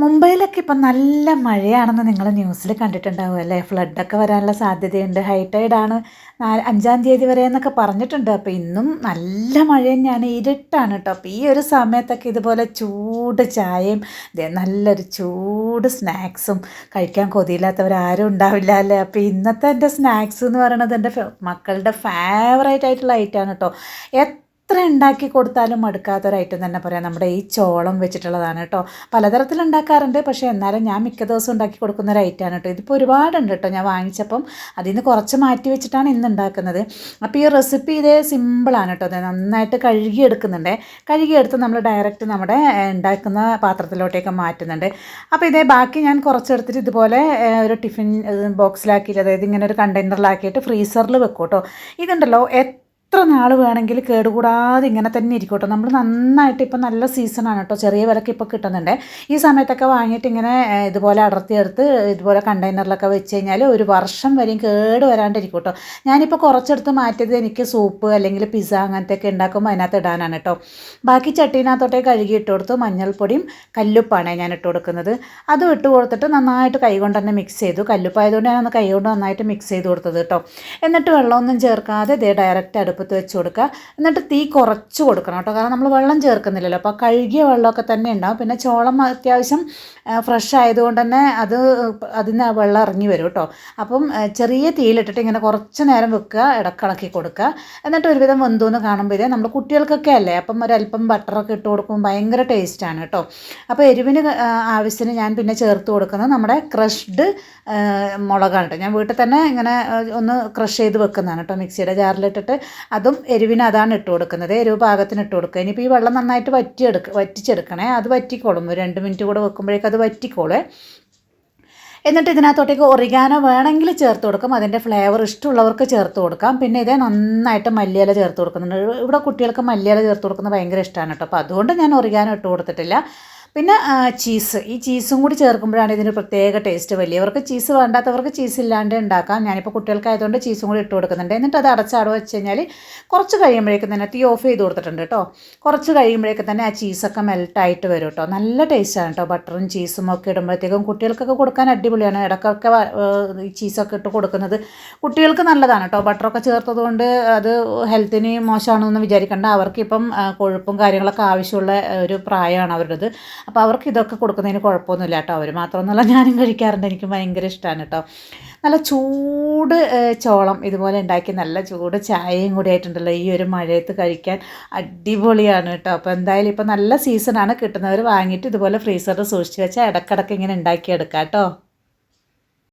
മുംബൈയിലൊക്കെ ഇപ്പം നല്ല മഴയാണെന്ന് നിങ്ങൾ ന്യൂസിൽ കണ്ടിട്ടുണ്ടാവും അല്ലേ. ഫ്ലഡൊക്കെ വരാനുള്ള സാധ്യതയുണ്ട്. ഹൈ ടൈഡാണ് 5-ാം തീയതി വരെ എന്നൊക്കെ പറഞ്ഞിട്ടുണ്ട്. അപ്പോൾ ഇന്നും നല്ല മഴ തന്നെയാണ്, ഇരുട്ടാണ് കേട്ടോ. അപ്പോൾ ഈ ഒരു സമയത്തൊക്കെ ഇതുപോലെ ചൂട് ചായയും നല്ലൊരു ചൂട് സ്നാക്സും കഴിക്കാൻ കൊതിയില്ലാത്തവരാരും ഉണ്ടാവില്ല അല്ലേ. അപ്പോൾ ഇന്നത്തെ എൻ്റെ സ്നാക്സ് എന്ന് പറയുന്നത് എൻ്റെ മക്കളുടെ ഫേവറേറ്റ് ആയിട്ടുള്ള ഐറ്റമാണ് കേട്ടോ. എത്ര ഉണ്ടാക്കി കൊടുത്താലും മടുക്കാത്തൊരു ഐറ്റം തന്നെ പറയാം. നമ്മുടെ ഈ ചോളം വെച്ചിട്ടുള്ളതാണ് കേട്ടോ. പലതരത്തിൽ ഉണ്ടാക്കാറുണ്ട്, പക്ഷേ എന്നാലും ഞാൻ മിക്ക ദിവസവും ഉണ്ടാക്കി കൊടുക്കുന്ന ഒരു ഐറ്റമാണ് കേട്ടോ. ഇതിപ്പോൾ ഒരുപാടുണ്ട് കേട്ടോ. ഞാൻ വാങ്ങിച്ചപ്പം അതിൽ നിന്ന് കുറച്ച് മാറ്റി വെച്ചിട്ടാണ് ഇന്ന് ഉണ്ടാക്കുന്നത്. അപ്പോൾ ഈ റെസിപ്പി ഇതേ സിമ്പിളാണ് കേട്ടോ. അത് നന്നായിട്ട് കഴുകിയെടുക്കുന്നുണ്ട്. കഴുകിയെടുത്ത് നമ്മൾ ഡയറക്റ്റ് നമ്മുടെ ഉണ്ടാക്കുന്ന പാത്രത്തിലോട്ടേക്ക് മാറ്റുന്നുണ്ട്. അപ്പോൾ ഇതേ ബാക്കി ഞാൻ കുറച്ചെടുത്തിട്ട് ഇതുപോലെ ഒരു ടിഫിൻ ബോക്സിലാക്കിയിട്ട്, അതായത് ഇങ്ങനെ ഒരു കണ്ടെയ്നറിലാക്കിയിട്ട് ഫ്രീസറിൽ വെക്കും കേട്ടോ. ഇതുണ്ടല്ലോ എത്ര നാൾ വേണമെങ്കിൽ കേടുകൂടാതെ ഇങ്ങനെ തന്നെ ഇരിക്കട്ടോ. നമ്മൾ നന്നായിട്ട് ഇപ്പം നല്ല സീസണാണ് കേട്ടോ. ചെറിയ വിലക്ക് ഇപ്പോൾ കിട്ടുന്നുണ്ട്. ഈ സമയത്തൊക്കെ വാങ്ങിയിട്ട് ഇങ്ങനെ ഇതുപോലെ അടർത്തിയെടുത്ത് ഇതുപോലെ കണ്ടെയ്നറിലൊക്കെ വെച്ച് കഴിഞ്ഞാൽ ഒരു വർഷം വരെയും കേട് വരാണ്ടിരിക്കും കേട്ടോ. ഞാനിപ്പോൾ കുറച്ചെടുത്ത് മാറ്റിയത് എനിക്ക് സൂപ്പ് അല്ലെങ്കിൽ പിസ്സ അങ്ങനത്തെയൊക്കെ ഉണ്ടാക്കുമ്പോൾ അതിനകത്ത് ഇടാനാണ് കേട്ടോ. ബാക്കി ചട്ടീനകത്തോട്ടേ കഴുകി ഇട്ട് കൊടുത്തു. മഞ്ഞൾപ്പൊടിയും കല്ലുപ്പാണ് ഞാൻ ഇട്ട് കൊടുക്കുന്നത്. അതും ഇട്ട് കൊടുത്തിട്ട് നന്നായിട്ട് കൈകൊണ്ട് തന്നെ മിക്സ് ചെയ്തു. കല്ലുപ്പായതുകൊണ്ട് ഞാനൊന്ന് കൈകൊണ്ട് നന്നായിട്ട് മിക്സ് ചെയ്ത് കൊടുത്തത് കേട്ടോ. എന്നിട്ട് വെള്ളമൊന്നും ചേർക്കാതെ ഇതേ ഡയറക്റ്റ് അടുപ്പത്ത് വെച്ച് കൊടുക്കുക. എന്നിട്ട് തീ കുറച്ച് കൊടുക്കണം കേട്ടോ. കാരണം നമ്മൾ വെള്ളം ചേർക്കുന്നില്ലല്ലോ. അപ്പോൾ കഴുകിയ വെള്ളമൊക്കെ തന്നെ ഉണ്ടാവും. പിന്നെ ചോളം അത്യാവശ്യം ഫ്രഷ് ആയതുകൊണ്ട് തന്നെ അതിന് വെള്ളം ഇറങ്ങി വരും കേട്ടോ. അപ്പം ചെറിയ തീയിലിട്ടിട്ട് ഇങ്ങനെ കുറച്ച് നേരം വെക്കുക, ഇടക്കിളക്കി കൊടുക്കുക. എന്നിട്ട് ഒരുവിധം വെന്തോന്ന് കാണുമ്പോൾ ഇതേ നമ്മൾ കുട്ടികൾക്കൊക്കെ അല്ലേ, അപ്പം ഒരല്പം ബട്ടറൊക്കെ ഇട്ട് കൊടുക്കുമ്പോൾ ഭയങ്കര ടേസ്റ്റാണ് കേട്ടോ. അപ്പോൾ എരിവിന് ആവശ്യത്തിന് ഞാൻ പിന്നെ ചേർത്ത് കൊടുക്കുന്നത് നമ്മുടെ ക്രഷ്ഡ് മുളകാണ് കേട്ടോ. ഞാൻ വീട്ടിൽ തന്നെ ഇങ്ങനെ ഒന്ന് ക്രഷ് ചെയ്ത് വെക്കുന്നതാണ് കേട്ടോ. മിക്സിയുടെ ജാറിലിട്ടിട്ട് അതും എരിവിന് അതാണ് ഇട്ട് കൊടുക്കുന്നത്. എരിവ് പാകത്തിന് ഇട്ട് കൊടുക്കുക. ഇനിയിപ്പോൾ ഈ വെള്ളം നന്നായിട്ട് വറ്റിച്ചെടുക്കണേ. അത് വറ്റിക്കോളും. ഒരു 2 മിനിറ്റ് കൂടെ വെക്കുമ്പോഴേക്കും അത് വറ്റിക്കോളേ. എന്നിട്ട് ഇതിനകത്തോട്ടേക്ക് ഒറിഗാനോ വേണമെങ്കിൽ ചേർത്ത് കൊടുക്കാം. അതിൻ്റെ ഫ്ലേവർ ഇഷ്ടമുള്ളവർക്ക് ചേർത്ത് കൊടുക്കാം. പിന്നെ ഇതേ നന്നായിട്ട് മല്ലിയില ചേർത്ത് കൊടുക്കുന്നുണ്ട്. ഇവിടെ കുട്ടികൾക്ക് മല്ലിയില ചേർത്ത് കൊടുക്കുന്നത് ഭയങ്കര ഇഷ്ടമാണ് കേട്ടോ. അപ്പോൾ അതുകൊണ്ട് ഞാൻ ഒറിഗാനോ ഇട്ട് കൊടുത്തിട്ടില്ല. പിന്നെ ചീസ്, ഈ ചീസും കൂടി ചേർക്കുമ്പോഴാണ് ഇതിന് പ്രത്യേക ടേസ്റ്റ്. വലിയവർക്ക് ചീസ് വേണ്ടാത്തവർക്ക് ചീസ് ഇല്ലാണ്ട് ഉണ്ടാക്കാം. ഞാനിപ്പോൾ കുട്ടികൾക്കായതുകൊണ്ട് ചീസും കൂടി ഇട്ട് കൊടുക്കുന്നുണ്ട്. എന്നിട്ട് അത് അടച്ചാട് വെച്ച് കഴിഞ്ഞാൽ കുറച്ച് കഴിയുമ്പോഴേക്കും തന്നെ തീ ഓഫ് ചെയ്ത് കൊടുത്തിട്ടുണ്ട് കേട്ടോ. കുറച്ച് കഴിയുമ്പോഴേക്കും തന്നെ ആ ചീസൊക്കെ മെൽട്ടായിട്ട് വരും കേട്ടോ. നല്ല ടേസ്റ്റാണ് കേട്ടോ. ബട്ടറും ചീസും ഒക്കെ ഇടുമ്പോഴത്തേക്കും കുട്ടികൾക്കൊക്കെ കൊടുക്കാൻ അടിപൊളിയാണ്. ഇടയ്ക്കൊക്കെ ഈ ചീസൊക്കെ ഇട്ട് കൊടുക്കുന്നത് കുട്ടികൾക്ക് നല്ലതാണ് കേട്ടോ. ബട്ടറൊക്കെ ചേർത്തതുകൊണ്ട് അത് ഹെൽത്തിന് മോശമാണെന്ന് വിചാരിക്കേണ്ട. അവർക്കിപ്പം കൊഴുപ്പും കാര്യങ്ങളൊക്കെ ആവശ്യമുള്ള ഒരു പ്രായമാണ് അവരുടേത്. അപ്പോൾ അവർക്ക് ഇതൊക്കെ കൊടുക്കുന്നതിന് കുഴപ്പമൊന്നുമില്ല കേട്ടോ. അവർ മാത്രമൊന്നുമല്ല, ഞാനും കഴിക്കാറുണ്ട്. എനിക്ക് ഭയങ്കര ഇഷ്ടമാണ് കേട്ടോ. നല്ല ചൂട് ചോളം ഇതുപോലെ ഉണ്ടാക്കി നല്ല ചൂട് ചായയും കൂടി ആയിട്ടുണ്ടല്ലോ ഈ ഒരു മഴയത്ത് കഴിക്കാൻ അടിപൊളിയാണ് കേട്ടോ. അപ്പോൾ എന്തായാലും ഇപ്പോൾ നല്ല സീസണാണ്. കിട്ടുന്നവർ വാങ്ങിയിട്ട് ഇതുപോലെ ഫ്രീസറിൽ സൂക്ഷിച്ച് വെച്ചാൽ ഇടയ്ക്കിടയ്ക്ക് ഇങ്ങനെ ഉണ്ടാക്കിയെടുക്കാം കേട്ടോ.